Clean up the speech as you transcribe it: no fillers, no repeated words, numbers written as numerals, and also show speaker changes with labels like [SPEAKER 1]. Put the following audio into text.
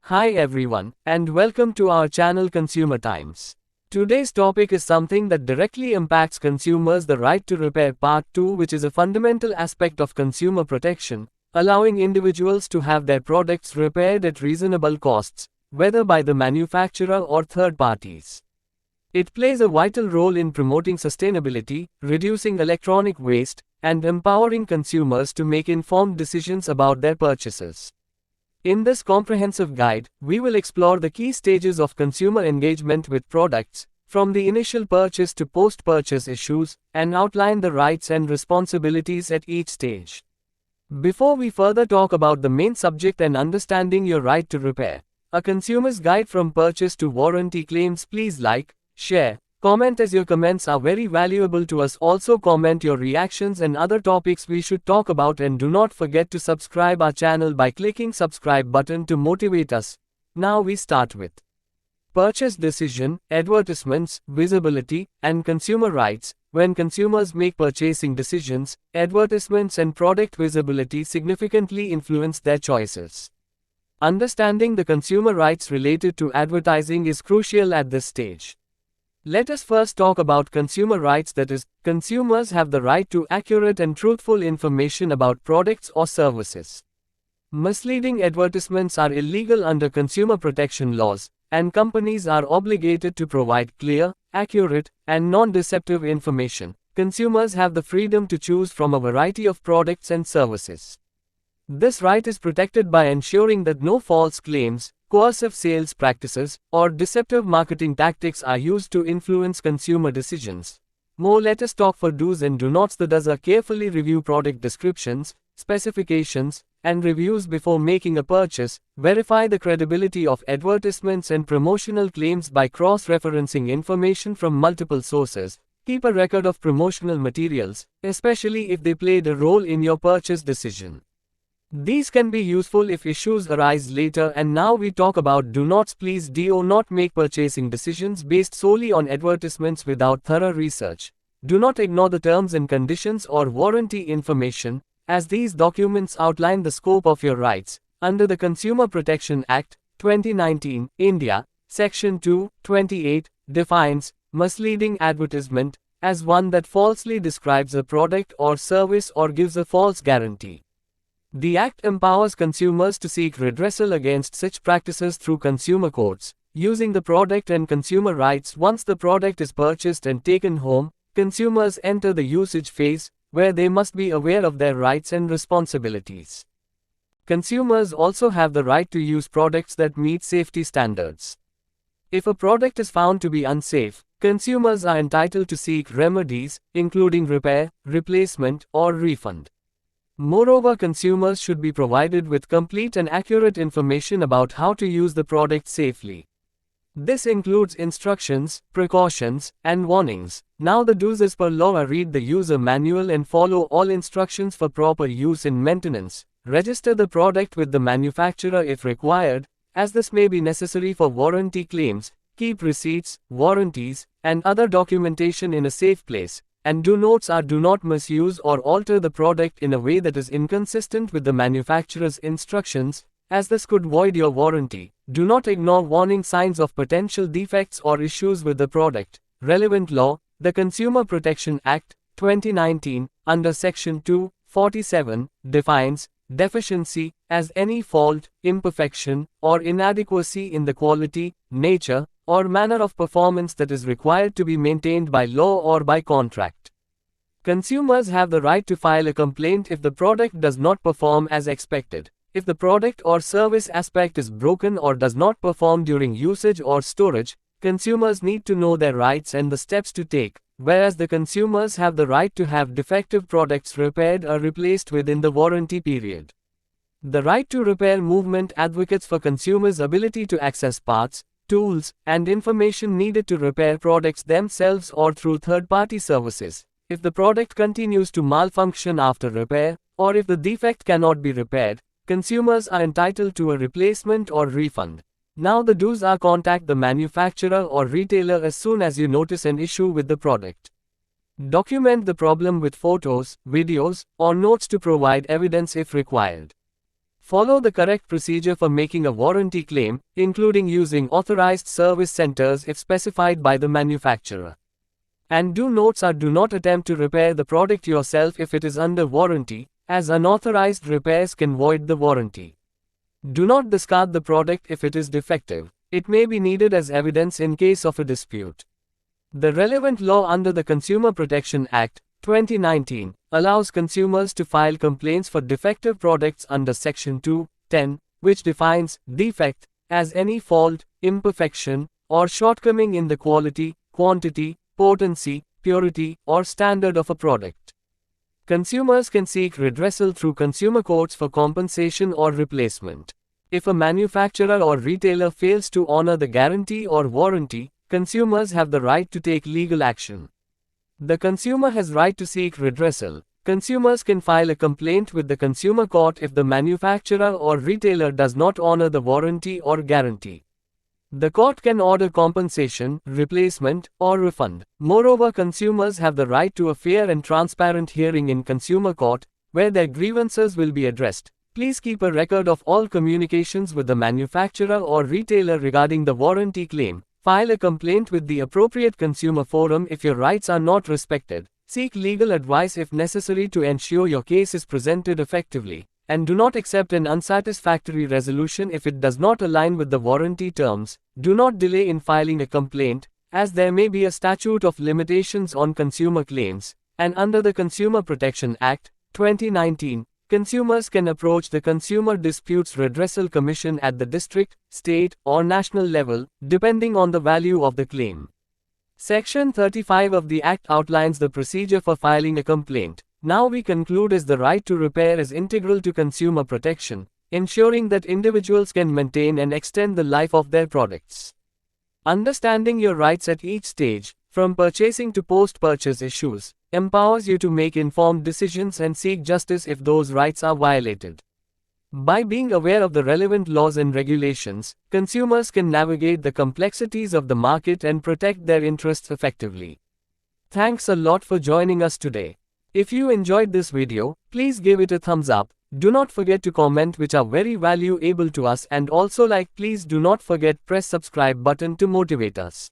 [SPEAKER 1] Hi everyone, and welcome to our channel Consumer Times. Today's topic is something that directly impacts consumers: the right to repair part 2, which is a fundamental aspect of consumer protection, allowing individuals to have their products repaired at reasonable costs, whether by the manufacturer or third parties. It plays a vital role in promoting sustainability, reducing electronic waste, and empowering consumers to make informed decisions about their purchases. In this comprehensive guide, we will explore the key stages of consumer engagement with products, from the initial purchase to post-purchase issues, and outline the rights and responsibilities at each stage. Before we further talk about the main subject and understanding your right to repair, a consumer's guide from purchase to warranty claims, please like, share, comment, as your comments are very valuable to us. Also comment your reactions and other topics we should talk about, and do not forget to subscribe our channel by clicking subscribe button to motivate us. Now we start with purchase decision, advertisements, visibility, and consumer rights. When consumers make purchasing decisions, advertisements and product visibility significantly influence their choices. Understanding the consumer rights related to advertising is crucial at this stage. Let us first talk about consumer rights, that is, consumers have the right to accurate and truthful information about products or services. Misleading advertisements are illegal under consumer protection laws, and companies are obligated to provide clear, accurate, and non-deceptive information. Consumers have the freedom to choose from a variety of products and services. This right is protected by ensuring that no false claims, coercive sales practices, or deceptive marketing tactics are used to influence consumer decisions. More, let us talk for do's and do nots. The do's are: carefully review product descriptions, specifications, and reviews before making a purchase. Verify the credibility of advertisements and promotional claims by cross-referencing information from multiple sources. Keep a record of promotional materials, especially if they played a role in your purchase decision. These can be useful if issues arise later. And now we talk about do nots. Please do not make purchasing decisions based solely on advertisements without thorough research. Do not ignore the terms and conditions or warranty information, as these documents outline the scope of your rights. Under the Consumer Protection Act, 2019, India, Section 2(28) defines misleading advertisement as one that falsely describes a product or service or gives a false guarantee. The Act empowers consumers to seek redressal against such practices through consumer courts. Using the product and consumer rights. Once the product is purchased and taken home, consumers enter the usage phase, where they must be aware of their rights and responsibilities. Consumers also have the right to use products that meet safety standards. If a product is found to be unsafe, consumers are entitled to seek remedies, including repair, replacement, or refund. Moreover, consumers should be provided with complete and accurate information about how to use the product safely. This includes instructions, precautions, and warnings. Now the do's as per law are: read the user manual and follow all instructions for proper use and maintenance. Register the product with the manufacturer if required, as this may be necessary for warranty claims. Keep receipts, warranties, and other documentation in a safe place. And do nots are: do not misuse or alter the product in a way that is inconsistent with the manufacturer's instructions, as this could void your warranty. Do not ignore warning signs of potential defects or issues with the product. Relevant law: the Consumer Protection Act, 2019, under Section 2(47), defines deficiency as any fault, imperfection, or inadequacy in the quality, nature, or manner of performance that is required to be maintained by law or by contract. Consumers have the right to file a complaint if the product does not perform as expected. If the product or service aspect is broken or does not perform during usage or storage, consumers need to know their rights and the steps to take, whereas the consumers have the right to have defective products repaired or replaced within the warranty period. The right to repair movement advocates for consumers' ability to access parts, tools, and information needed to repair products themselves or through third-party services. If the product continues to malfunction after repair, or if the defect cannot be repaired, consumers are entitled to a replacement or refund. Now the do's are: contact the manufacturer or retailer as soon as you notice an issue with the product. Document the problem with photos, videos, or notes to provide evidence if required. Follow the correct procedure for making a warranty claim, including using authorized service centers if specified by the manufacturer. And do not attempt to repair the product yourself if it is under warranty, as unauthorized repairs can void the warranty. Do not discard the product if it is defective. It may be needed as evidence in case of a dispute. The relevant law under the Consumer Protection Act, 2019, allows consumers to file complaints for defective products under Section 2(10), which defines defect as any fault, imperfection, or shortcoming in the quality, quantity, potency, purity, or standard of a product. Consumers can seek redressal through consumer courts for compensation or replacement. If a manufacturer or retailer fails to honor the guarantee or warranty, consumers have the right to take legal action. The consumer has right to seek redressal. Consumers can file a complaint with the consumer court if the manufacturer or retailer does not honor the warranty or guarantee. The court can order compensation, replacement, or refund. Moreover, consumers have the right to a fair and transparent hearing in consumer court, where their grievances will be addressed. Please keep a record of all communications with the manufacturer or retailer regarding the warranty claim. File a complaint with the appropriate consumer forum if your rights are not respected. Seek legal advice if necessary to ensure your case is presented effectively. And do not accept an unsatisfactory resolution if it does not align with the warranty terms. Do not delay in filing a complaint, as there may be a statute of limitations on consumer claims, and under the Consumer Protection Act, 2019, consumers can approach the Consumer Disputes Redressal Commission at the district, state, or national level, depending on the value of the claim. Section 35 of the Act outlines the procedure for filing a complaint. Now we conclude as the right to repair is integral to consumer protection, ensuring that individuals can maintain and extend the life of their products. Understanding your rights at each stage, from purchasing to post-purchase issues, empowers you to make informed decisions and seek justice if those rights are violated. By being aware of the relevant laws and regulations, consumers can navigate the complexities of the market and protect their interests effectively. Thanks a lot for joining us today. If you enjoyed this video, please give it a thumbs up. Do not forget to comment, which are very valuable to us, and also please do not forget press subscribe button to motivate us.